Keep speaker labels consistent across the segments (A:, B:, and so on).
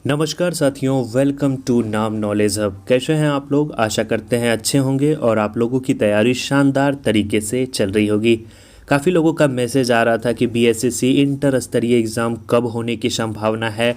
A: नमस्कार साथियों, welcome to नाम नॉलेज हब। कैसे हैं आप लोग? आशा करते हैं अच्छे होंगे और आप लोगों की तैयारी शानदार तरीके से चल रही होगी। काफ़ी लोगों का मैसेज आ रहा था कि बीएसएससी इंटर स्तरीय एग्ज़ाम कब होने की संभावना है,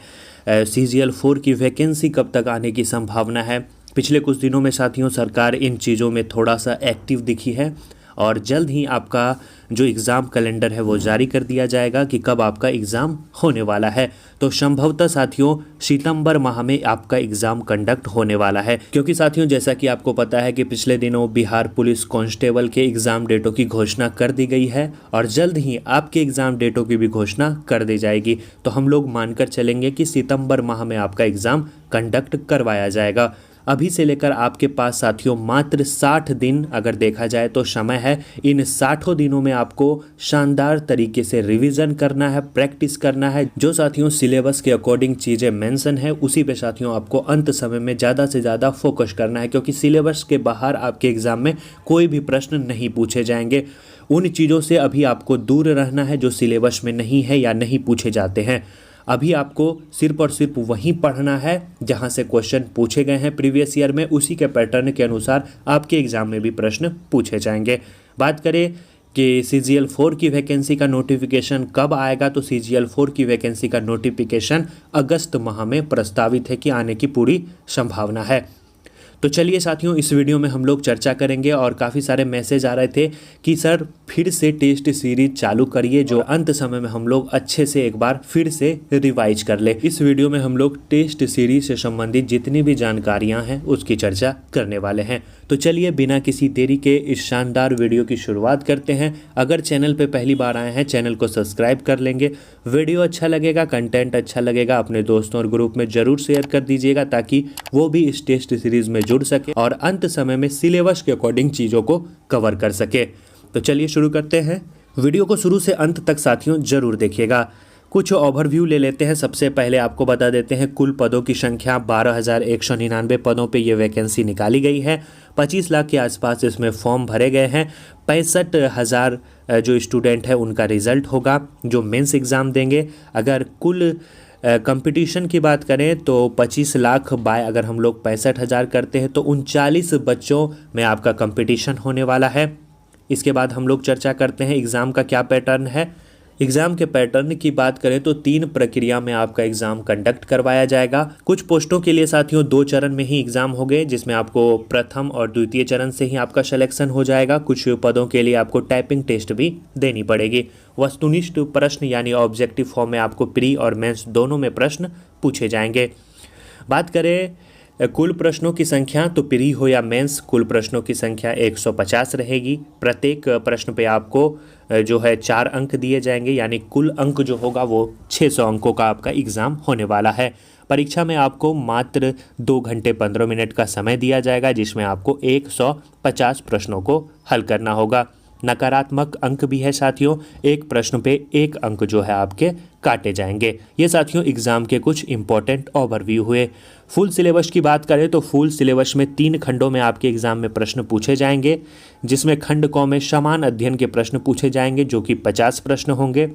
A: सीजीएल 4 की वैकेंसी कब तक आने की संभावना है। पिछले कुछ दिनों में साथियों सरकार इन चीज़ों में थोड़ा सा एक्टिव दिखी है और जल्द ही आपका जो एग्ज़ाम कैलेंडर है वो जारी कर दिया जाएगा कि कब आपका एग्ज़ाम होने वाला है। तो संभवतः साथियों सितंबर माह में आपका एग्ज़ाम कंडक्ट होने वाला है, क्योंकि साथियों जैसा कि आपको पता है कि पिछले दिनों बिहार पुलिस कांस्टेबल के एग्ज़ाम डेटों की घोषणा कर दी गई है और जल्द ही आपके एग्ज़ाम डेटों की भी घोषणा कर दी जाएगी। तो हम लोग मानकर चलेंगे कि सितंबर माह में आपका एग्ज़ाम कंडक्ट करवाया जाएगा। अभी से लेकर आपके पास साथियों मात्र 60 दिन अगर देखा जाए तो समय है। इन 60 दिनों में आपको शानदार तरीके से रिवीजन करना है, प्रैक्टिस करना है। जो साथियों सिलेबस के अकॉर्डिंग चीज़ें मेंशन है उसी पे साथियों आपको अंत समय में ज़्यादा से ज़्यादा फोकस करना है, क्योंकि सिलेबस के बाहर आपके एग्ज़ाम में कोई भी प्रश्न नहीं पूछे जाएंगे। उन चीज़ों से अभी आपको दूर रहना है जो सिलेबस में नहीं है या नहीं पूछे जाते हैं। अभी आपको सिर्फ और सिर्फ वहीं पढ़ना है जहां से क्वेश्चन पूछे गए हैं प्रीवियस ईयर में, उसी के पैटर्न के अनुसार आपके एग्ज़ाम में भी प्रश्न पूछे जाएंगे। बात करें कि सीजीएल 4 की वैकेंसी का नोटिफिकेशन कब आएगा, तो सीजीएल 4 की वैकेंसी का नोटिफिकेशन अगस्त माह में प्रस्तावित है कि आने की पूरी संभावना है। तो चलिए साथियों इस वीडियो में हम लोग चर्चा करेंगे और काफ़ी सारे मैसेज आ रहे थे कि सर फिर से टेस्ट सीरीज चालू करिए, जो अंत समय में हम लोग अच्छे से एक बार फिर से रिवाइज कर ले। इस वीडियो में हम लोग टेस्ट सीरीज से संबंधित जितनी भी जानकारियां हैं उसकी चर्चा करने वाले हैं। तो चलिए बिना किसी देरी के इस शानदार वीडियो की शुरुआत करते हैं। अगर चैनल पे पहली बार आए हैं चैनल को सब्सक्राइब कर लेंगे। वीडियो अच्छा लगेगा, कंटेंट अच्छा लगेगा, अपने दोस्तों और ग्रुप में ज़रूर शेयर कर दीजिएगा ताकि वो भी इस टेस्ट सीरीज़ में जुड़ सके और अंत समय में सिलेबस के अकॉर्डिंग चीज़ों को कवर कर सके। तो चलिए शुरू करते हैं। वीडियो को शुरू से अंत तक साथियों ज़रूर देखिएगा। कुछ ओवरव्यू ले लेते हैं। सबसे पहले आपको बता देते हैं कुल पदों की संख्या 12,199 पदों पे ये वैकेंसी निकाली गई है। 25 लाख के आसपास इसमें फॉर्म भरे गए हैं। 65,000 जो स्टूडेंट है उनका रिजल्ट होगा जो मेंस एग्ज़ाम देंगे। अगर कुल कंपटीशन की बात करें तो 25 लाख बाय अगर हम लोग 65,000 करते हैं तो 39 बच्चों में आपका कंपटीशन होने वाला है। इसके बाद हम लोग चर्चा करते हैं एग्ज़ाम का क्या पैटर्न है। एग्ज़ाम के पैटर्न की बात करें तो 3 प्रक्रिया में आपका एग्ज़ाम कंडक्ट करवाया जाएगा। कुछ पोस्टों के लिए साथियों 2 चरण में ही एग्ज़ाम हो गए, जिसमें आपको प्रथम और द्वितीय चरण से ही आपका सिलेक्शन हो जाएगा। कुछ पदों के लिए आपको टाइपिंग टेस्ट भी देनी पड़ेगी। वस्तुनिष्ठ प्रश्न यानी ऑब्जेक्टिव फॉर्म में आपको प्री और मेंस दोनों में प्रश्न पूछे जाएंगे। बात करें कुल प्रश्नों की संख्या तो प्री हो या मेंस कुल प्रश्नों की संख्या 150 रहेगी। प्रत्येक प्रश्न पे आपको जो है 4 अंक दिए जाएंगे, यानी कुल अंक जो होगा वो 600 अंकों का आपका एग्ज़ाम होने वाला है। परीक्षा में आपको मात्र 2 घंटे 15 मिनट का समय दिया जाएगा, जिसमें आपको 150 प्रश्नों को हल करना होगा। नकारात्मक अंक भी है साथियों, एक प्रश्न पे 1 अंक जो है आपके काटे जाएंगे। ये साथियों एग्ज़ाम के कुछ इंपॉर्टेंट ओवरव्यू हुए। फुल सिलेबस की बात करें तो फुल सिलेबस में 3 खंडों में आपके एग्ज़ाम में प्रश्न पूछे जाएंगे, जिसमें खंड क में समान अध्ययन के प्रश्न पूछे जाएंगे जो कि 50 प्रश्न होंगे।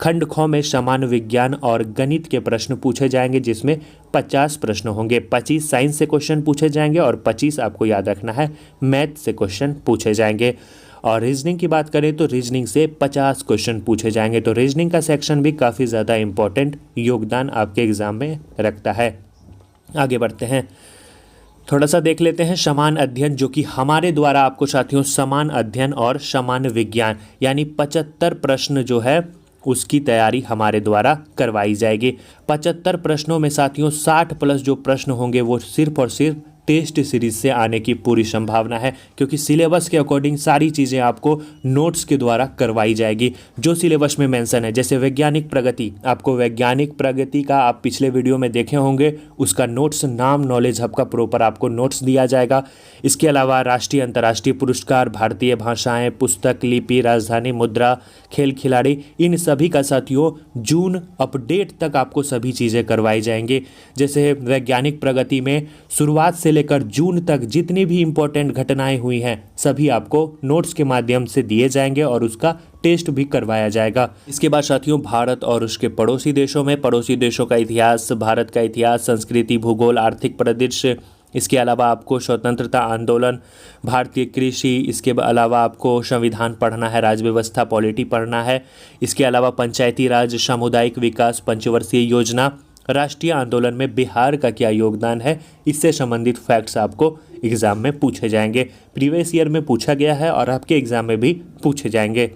A: खंड ख में समान विज्ञान और गणित के प्रश्न पूछे जाएंगे जिसमें 50 प्रश्न होंगे। 25 साइंस से क्वेश्चन पूछे जाएंगे और 25 आपको याद रखना है मैथ से क्वेश्चन पूछे जाएंगे। और रीजनिंग की बात करें तो रीजनिंग से 50 क्वेश्चन पूछे जाएंगे। तो रीजनिंग का सेक्शन भी काफ़ी ज़्यादा इम्पोर्टेंट योगदान आपके एग्ज़ाम में रखता है। आगे बढ़ते हैं, थोड़ा सा देख लेते हैं समान अध्ययन, जो कि हमारे द्वारा आपको साथियों समान अध्ययन और समान विज्ञान यानी 75 प्रश्न जो है उसकी तैयारी हमारे द्वारा करवाई जाएगी। 75 प्रश्नों में साथियों 60 प्लस जो प्रश्न होंगे वो सिर्फ और सिर्फ टेस्ट सीरीज से आने की पूरी संभावना है, क्योंकि सिलेबस के अकॉर्डिंग सारी चीज़ें आपको नोट्स के द्वारा करवाई जाएगी जो सिलेबस में मेंशन है। जैसे वैज्ञानिक प्रगति, आपको वैज्ञानिक प्रगति का आप पिछले वीडियो में देखे होंगे, उसका नोट्स नाम नॉलेज हब का प्रॉपर आपको नोट्स दिया जाएगा। इसके अलावा राष्ट्रीय अंतर्राष्ट्रीय पुरस्कार, भारतीय भाषाएँ, पुस्तक, लिपि, राजधानी मुद्रा, खेल खिलाड़ी, इन सभी का साथियों जून अपडेट तक आपको सभी चीज़ें करवाई जाएंगी। जैसे वैज्ञानिक प्रगति में शुरुआत से से लेकर जून तक जितनी भी इम्पोर्टेंट घटनाएं हुई हैं सभी आपको नोट्स के माध्यम से दिए जाएंगे और उसका टेस्ट भी करवाया जाएगा। इसके बाद साथियों भारत और उसके पड़ोसी देशों में पड़ोसी देशों का इतिहास, भारत का इतिहास, संस्कृति, भूगोल, आर्थिक परिदृश्य, इसके अलावा आपको स्वतंत्रता आंदोलन, भारतीय कृषि, इसके अलावा आपको संविधान पढ़ना है, राज्य व्यवस्था पॉलिटी पढ़ना है, इसके अलावा पंचायती राज, सामुदायिक विकास, पंचवर्षीय योजना, राष्ट्रीय आंदोलन में बिहार का क्या योगदान है, इससे संबंधित फैक्ट्स आपको एग्ज़ाम में पूछे जाएंगे। प्रीवियस ईयर में पूछा गया है और आपके एग्ज़ाम में भी पूछे जाएंगे।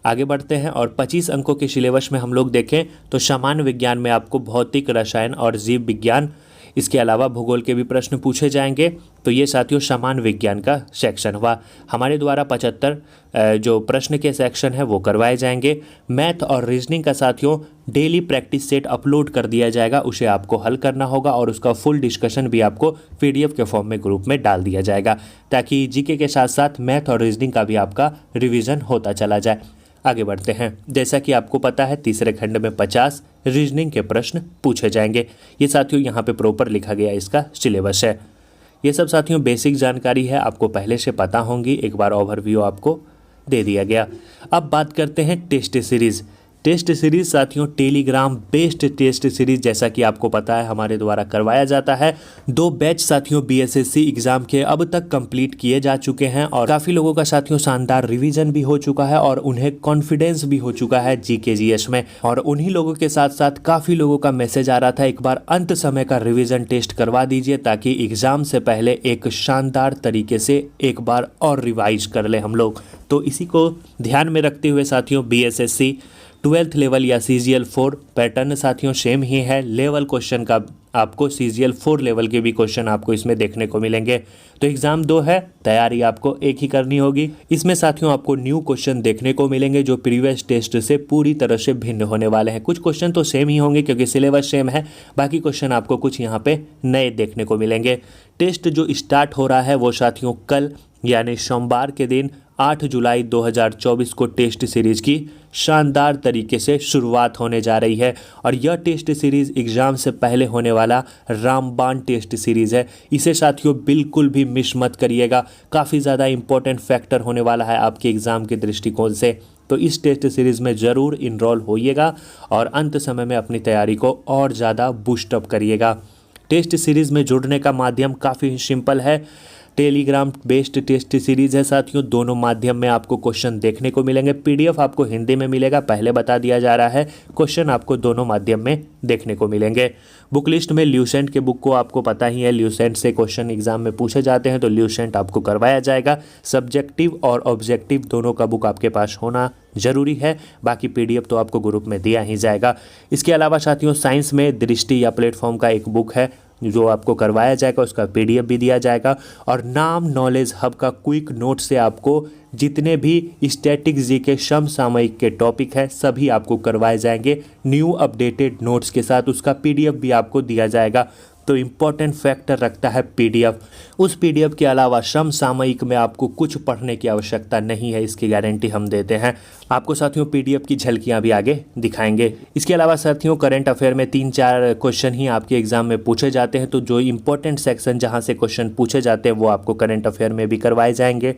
A: आगे बढ़ते हैं और 25 अंकों के सिलेबस में हम लोग देखें तो सामान्य विज्ञान में आपको भौतिक, रसायन और जीव विज्ञान, इसके अलावा भूगोल के भी प्रश्न पूछे जाएंगे। तो ये साथियों सामान्य विज्ञान का सेक्शन हुआ। हमारे द्वारा 75 जो प्रश्न के सेक्शन है वो करवाए जाएंगे। मैथ और रीजनिंग का साथियों डेली प्रैक्टिस सेट अपलोड कर दिया जाएगा, उसे आपको हल करना होगा और उसका फुल डिस्कशन भी आपको पीडीएफ के फॉर्म में ग्रुप में डाल दिया जाएगा, ताकि जीके के साथ साथ मैथ और रीजनिंग का भी आपका रिविज़न होता चला जाए। आगे बढ़ते हैं। जैसा कि आपको पता है तीसरे खंड में 50 रीजनिंग के प्रश्न पूछे जाएंगे। ये साथियों यहाँ पे प्रॉपर लिखा गया इसका सिलेबस है। ये सब साथियों बेसिक जानकारी है, आपको पहले से पता होंगी, एक बार ओवरव्यू आपको दे दिया गया। अब बात करते हैं टेस्ट सीरीज़। टेस्ट सीरीज़ साथियों टेलीग्राम बेस्ड टेस्ट सीरीज़ जैसा कि आपको पता है हमारे द्वारा करवाया जाता है। 2 बैच साथियों बीएसएससी एग्ज़ाम के अब तक कंप्लीट किए जा चुके हैं और काफ़ी लोगों का साथियों शानदार रिवीजन भी हो चुका है और उन्हें कॉन्फिडेंस भी हो चुका है जीके जीएस में। और उन्हीं लोगों के साथ साथ काफ़ी लोगों का मैसेज आ रहा था एक बार अंत समय का रिविज़न टेस्ट करवा दीजिए, ताकि एग्ज़ाम से पहले एक शानदार तरीके से एक बार और रिवाइज कर ले हम लोग। तो इसी को ध्यान में रखते हुए साथियों बीएसएससी 12th लेवल या CGL 4 पैटर्न साथियों सेम ही है। लेवल क्वेश्चन का आपको CGL 4 लेवल के भी क्वेश्चन आपको इसमें देखने को मिलेंगे। तो एग्ज़ाम 2 है, तैयारी आपको एक ही करनी होगी। इसमें साथियों आपको न्यू क्वेश्चन देखने को मिलेंगे जो प्रीवियस टेस्ट से पूरी तरह से भिन्न होने वाले हैं। कुछ क्वेश्चन तो सेम ही होंगे क्योंकि सिलेबस सेम है, बाकी क्वेश्चन आपको कुछ यहाँ पे नए देखने को मिलेंगे। टेस्ट जो स्टार्ट हो रहा है वो साथियों कल यानी सोमवार के दिन 8 जुलाई 2024 को टेस्ट सीरीज़ की शानदार तरीके से शुरुआत होने जा रही है। और यह टेस्ट सीरीज़ एग्ज़ाम से पहले होने वाला रामबाण टेस्ट सीरीज़ है। इसे साथियों बिल्कुल भी मिस मत करिएगा, काफ़ी ज़्यादा इंपॉर्टेंट फैक्टर होने वाला है आपके एग्ज़ाम के दृष्टिकोण से। तो इस टेस्ट सीरीज़ में ज़रूर इनरोल होइएगा और अंत समय में अपनी तैयारी को और ज़्यादा बूस्टअप करिएगा। टेस्ट सीरीज़ में जुड़ने का माध्यम काफ़ी सिंपल है। टेलीग्राम बेस्ड टेस्ट सीरीज़ है साथियों, दोनों माध्यम में आपको क्वेश्चन देखने को मिलेंगे। पीडीएफ आपको हिंदी में मिलेगा, पहले बता दिया जा रहा है, क्वेश्चन आपको दोनों माध्यम में देखने को मिलेंगे। बुक लिस्ट में ल्यूसेंट के बुक को आपको पता ही है, ल्यूसेंट से क्वेश्चन एग्जाम में पूछे जाते हैं, तो ल्यूसेंट आपको करवाया जाएगा। सब्जेक्टिव और ऑब्जेक्टिव दोनों का बुक आपके पास होना जरूरी है, बाकी पीडीएफ तो आपको ग्रुप में दिया ही जाएगा। इसके अलावा साथियों साइंस में दृष्टि या प्लेटफॉर्म का एक बुक है जो आपको करवाया जाएगा, उसका पीडीएफ भी दिया जाएगा। और नाम नॉलेज हब का क्विक नोट से आपको जितने भी स्टैटिक जीके समसामयिक के टॉपिक है सभी आपको करवाए जाएंगे न्यू अपडेटेड नोट्स के साथ, उसका पीडीएफ भी आपको दिया जाएगा। तो इम्पॉर्टेंट फैक्टर रखता है पीडीएफ। उस पीडीएफ के अलावा समसामयिक में आपको कुछ पढ़ने की आवश्यकता नहीं है, इसकी गारंटी हम देते हैं। आपको साथियों पीडीएफ की झलकियां भी आगे दिखाएंगे। इसके अलावा साथियों करंट अफेयर में 3-4 क्वेश्चन ही आपके एग्जाम में पूछे जाते हैं, तो जो इंपॉर्टेंट सेक्शन जहां से क्वेश्चन पूछे जाते हैं वो आपको करंट अफेयर में भी करवाए जाएंगे।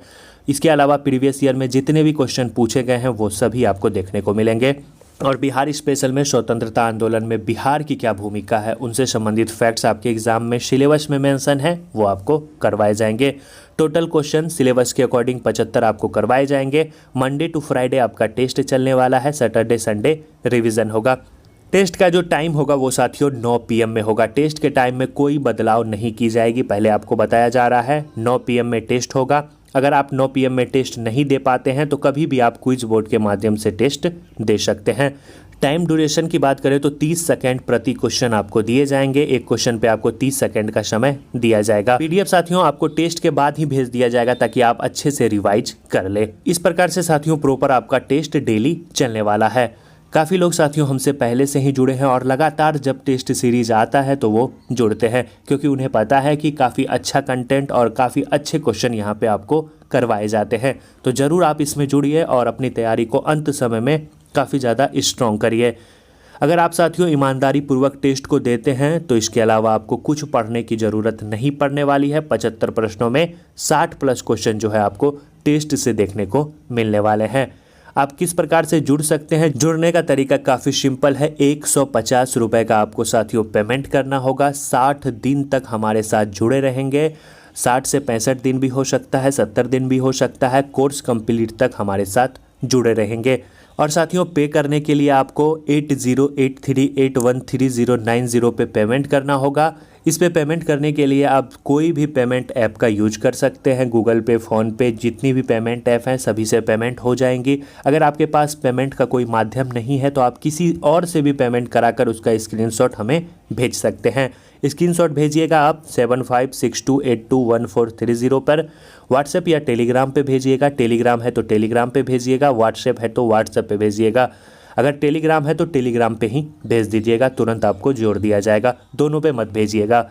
A: इसके अलावा प्रीवियस ईयर में जितने भी क्वेश्चन पूछे गए हैं वो सभी आपको देखने को मिलेंगे। और बिहार स्पेशल में स्वतंत्रता आंदोलन में बिहार की क्या भूमिका है, उनसे संबंधित फैक्ट्स आपके एग्जाम में सिलेबस में मेंशन है, वो आपको करवाए जाएंगे। टोटल क्वेश्चन सिलेबस के अकॉर्डिंग 75 आपको करवाए जाएंगे। मंडे टू फ्राइडे आपका टेस्ट चलने वाला है, सैटरडे संडे रिवीजन होगा। टेस्ट का जो टाइम होगा वो साथियों 9 PM में होगा। टेस्ट के टाइम में कोई बदलाव नहीं की जाएगी, पहले आपको बताया जा रहा है 9 PM में टेस्ट होगा। अगर आप 9 PM में टेस्ट नहीं दे पाते हैं तो कभी भी आप क्विज बोर्ड के माध्यम से टेस्ट दे सकते हैं। टाइम ड्यूरेशन की बात करें तो 30 सेकंड प्रति क्वेश्चन आपको दिए जाएंगे। एक क्वेश्चन पे आपको 30 सेकंड का समय दिया जाएगा। पीडीएफ साथियों आपको टेस्ट के बाद ही भेज दिया जाएगा ताकि आप अच्छे से रिवाइज कर ले। इस प्रकार से साथियों प्रॉपर आपका टेस्ट डेली चलने वाला है। काफ़ी लोग साथियों हमसे पहले से ही जुड़े हैं और लगातार जब टेस्ट सीरीज आता है तो वो जुड़ते हैं, क्योंकि उन्हें पता है कि काफ़ी अच्छा कंटेंट और काफ़ी अच्छे क्वेश्चन यहाँ पे आपको करवाए जाते हैं। तो ज़रूर आप इसमें जुड़िए और अपनी तैयारी को अंत समय में काफ़ी ज़्यादा स्ट्रॉन्ग करिए। अगर आप साथियों ईमानदारी पूर्वक टेस्ट को देते हैं तो इसके अलावा आपको कुछ पढ़ने की ज़रूरत नहीं पड़ने वाली है। 75 प्रश्नों में 60+ क्वेश्चन जो है आपको टेस्ट से देखने को मिलने वाले हैं। आप किस प्रकार से जुड़ सकते हैं? जुड़ने का तरीका काफ़ी सिंपल है। 150 रुपये का आपको साथियों पेमेंट करना होगा। 60 दिन तक हमारे साथ जुड़े रहेंगे। 60 से 65 दिन भी हो सकता है, 70 दिन भी हो सकता है। कोर्स कंप्लीट तक हमारे साथ जुड़े रहेंगे। और साथियों पे करने के लिए आपको 8083813090 पे पेमेंट करना होगा। इस पे पेमेंट करने के लिए आप कोई भी पेमेंट ऐप का यूज कर सकते हैं। गूगल पे, फ़ोन पे, जितनी भी पेमेंट ऐप हैं सभी से पेमेंट हो जाएंगी। अगर आपके पास पेमेंट का कोई माध्यम नहीं है तो आप किसी और से भी पेमेंट कराकर उसका स्क्रीनशॉट हमें भेज सकते हैं। स्क्रीनशॉट भेजिएगा आप 7562821430 पर। व्हाट्सएप या टेलीग्राम पे भेजिएगा। टेलीग्राम है तो टेलीग्राम पे भेजिएगा, व्हाट्सएप है तो व्हाट्सएप पे भेजिएगा। अगर टेलीग्राम है तो टेलीग्राम पे ही भेज दीजिएगा, तुरंत आपको जोड़ दिया जाएगा। दोनों पे मत भेजिएगा।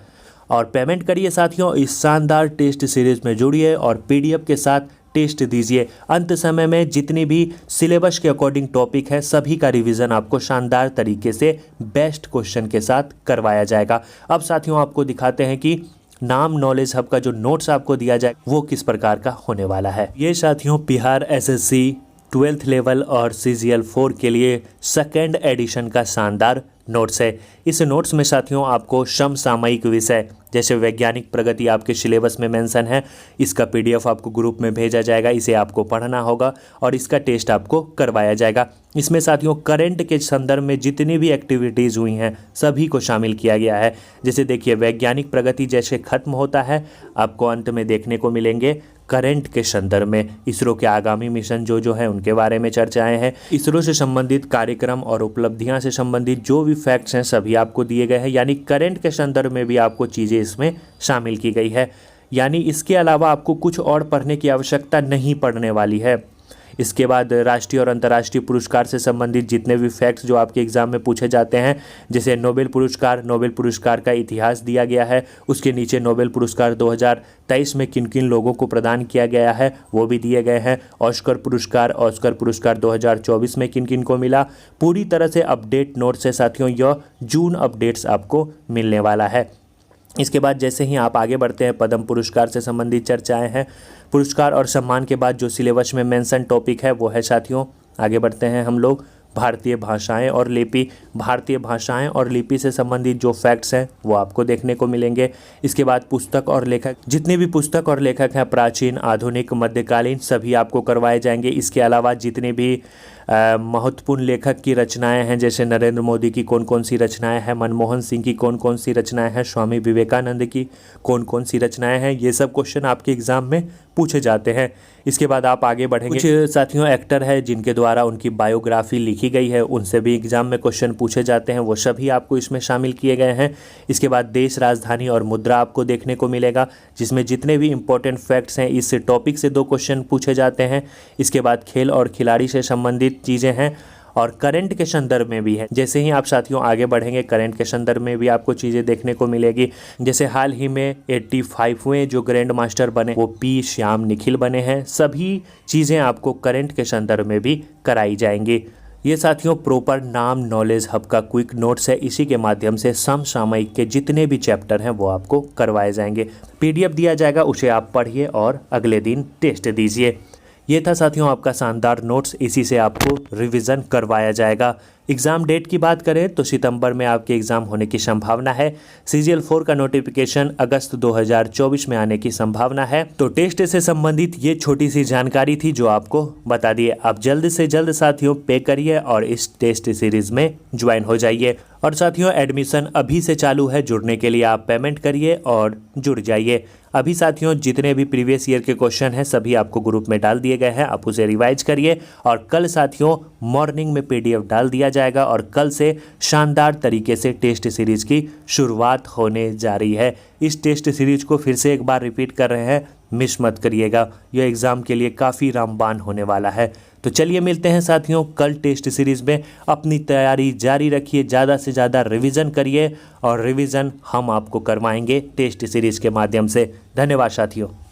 A: और पेमेंट करिए साथियों, इस शानदार टेस्ट सीरीज़ में जुड़िए और पीडीएफ के साथ टेस्ट दीजिए। अंत समय में जितनी भी सिलेबस के अकॉर्डिंग टॉपिक है सभी का रिवीजन आपको शानदार तरीके से बेस्ट क्वेश्चन के साथ करवाया जाएगा। अब साथियों आपको दिखाते हैं कि नाम नॉलेज हब का जो नोट्स आपको दिया जाए वो किस प्रकार का होने वाला है। ये साथियों बिहार एसएससी 12th लेवल और CGL 4 के लिए 2nd एडिशन का शानदार नोट्स है। इस नोट्स में साथियों आपको समसामयिक विषय जैसे वैज्ञानिक प्रगति आपके सिलेबस में मेंशन है, इसका PDF आपको ग्रुप में भेजा जाएगा। इसे आपको पढ़ना होगा और इसका टेस्ट आपको करवाया जाएगा। इसमें साथियों करंट के संदर्भ में जितनी भी एक्टिविटीज़ हुई हैं सभी को शामिल किया गया है। जैसे देखिए वैज्ञानिक प्रगति जैसे खत्म होता है आपको अंत में देखने को मिलेंगे करंट के संदर्भ में इसरो के आगामी मिशन जो है उनके बारे में चर्चाएं हैं। इसरो से संबंधित कार्यक्रम और उपलब्धियां से संबंधित जो भी फैक्ट्स हैं सभी आपको दिए गए हैं। यानी करंट के संदर्भ में भी आपको चीज़ें इसमें शामिल की गई है। यानी इसके अलावा आपको कुछ और पढ़ने की आवश्यकता नहीं पड़ने वाली है। इसके बाद राष्ट्रीय और अंतर्राष्ट्रीय पुरस्कार से संबंधित जितने भी फैक्ट्स जो आपके एग्जाम में पूछे जाते हैं, जैसे नोबेल पुरस्कार का इतिहास दिया गया है। उसके नीचे नोबेल पुरस्कार 2023 में किन किन लोगों को प्रदान किया गया है वो भी दिए गए हैं। ऑस्कर पुरस्कार 2024 में किन किन को मिला। पूरी तरह से अपडेट नोट से साथियों यह जून अपडेट्स आपको मिलने वाला है। इसके बाद जैसे ही आप आगे बढ़ते हैं पद्म पुरस्कार से संबंधित चर्चाएं हैं। पुरस्कार और सम्मान के बाद जो सिलेबस में मेंशन टॉपिक है वो है साथियों, आगे बढ़ते हैं हम लोग, भारतीय भाषाएं और लिपि। भारतीय भाषाएं और लिपि से संबंधित जो फैक्ट्स हैं वो आपको देखने को मिलेंगे। इसके बाद पुस्तक और लेखक, जितने भी पुस्तक और लेखक हैं प्राचीन, आधुनिक, मध्यकालीन सभी आपको करवाए जाएंगे। इसके अलावा जितने भी महत्वपूर्ण लेखक की रचनाएं हैं, जैसे नरेंद्र मोदी की कौन कौन सी रचनाएं हैं, मनमोहन सिंह की कौन कौन सी रचनाएं हैं, स्वामी विवेकानंद की कौन कौन सी रचनाएं हैं, ये सब क्वेश्चन आपके एग्जाम में पूछे जाते हैं। इसके बाद आप आगे बढ़ेंगे। कुछ साथियों एक्टर है जिनके द्वारा उनकी बायोग्राफी लिखी गई है, उनसे भी एग्जाम में क्वेश्चन पूछे जाते हैं, वो सभी आपको इसमें शामिल किए गए हैं। इसके बाद देश, राजधानी और मुद्रा आपको देखने को मिलेगा, जिसमें जितने भी इंपॉर्टेंट फैक्ट्स हैं इस टॉपिक से 2 क्वेश्चन पूछे जाते हैं। इसके बाद खेल और खिलाड़ी से संबंधित चीज़ें हैं और करंट के संदर्भ में भी है। जैसे ही आप साथियों आगे बढ़ेंगे करंट के संदर्भ में भी आपको चीज़ें देखने को मिलेगी। जैसे हाल ही में 85वें जो ग्रैंड मास्टर बने वो पी श्याम निखिल बने हैं। सभी चीज़ें आपको करंट के संदर्भ में भी कराई जाएंगी। ये साथियों प्रॉपर नाम नॉलेज हब का क्विक नोट्स है। इसी के माध्यम से समसामयिक के जितने भी चैप्टर हैं वो आपको करवाए जाएंगे। PDF दिया जाएगा, उसे आप पढ़िए और अगले दिन टेस्ट दीजिए। ये था साथियों आपका शानदार नोट्स, इसी से आपको रिवीजन करवाया जाएगा। एग्ज़ाम डेट की बात करें तो सितंबर में आपके एग्ज़ाम होने की संभावना है। CGL 4 का नोटिफिकेशन अगस्त 2024 में आने की संभावना है। तो टेस्ट से संबंधित ये छोटी सी जानकारी थी जो आपको बता दिए। आप जल्द से जल्द साथियों पे करिए और इस टेस्ट सीरीज़ में ज्वाइन हो जाइए। और साथियों एडमिशन अभी से चालू है, जुड़ने के लिए आप पेमेंट करिए और जुड़ जाइए। अभी साथियों जितने भी प्रीवियस ईयर के क्वेश्चन हैं सभी आपको ग्रुप में डाल दिए गए हैं, आप उसे रिवाइज करिए। और कल साथियों मॉर्निंग में PDF डाल दिया जाएगा और कल से शानदार तरीके से टेस्ट सीरीज़ की शुरुआत होने जा रही है। इस टेस्ट सीरीज़ को फिर से एक बार रिपीट कर रहे हैं, मिस मत करिएगा, यह एग्ज़ाम के लिए काफ़ी रामबान होने वाला है। तो चलिए मिलते हैं साथियों कल टेस्ट सीरीज़ में। अपनी तैयारी जारी रखिए, ज़्यादा से ज़्यादा रिवीजन करिए और रिवीजन हम आपको करवाएंगे टेस्ट सीरीज़ के माध्यम से। धन्यवाद साथियों।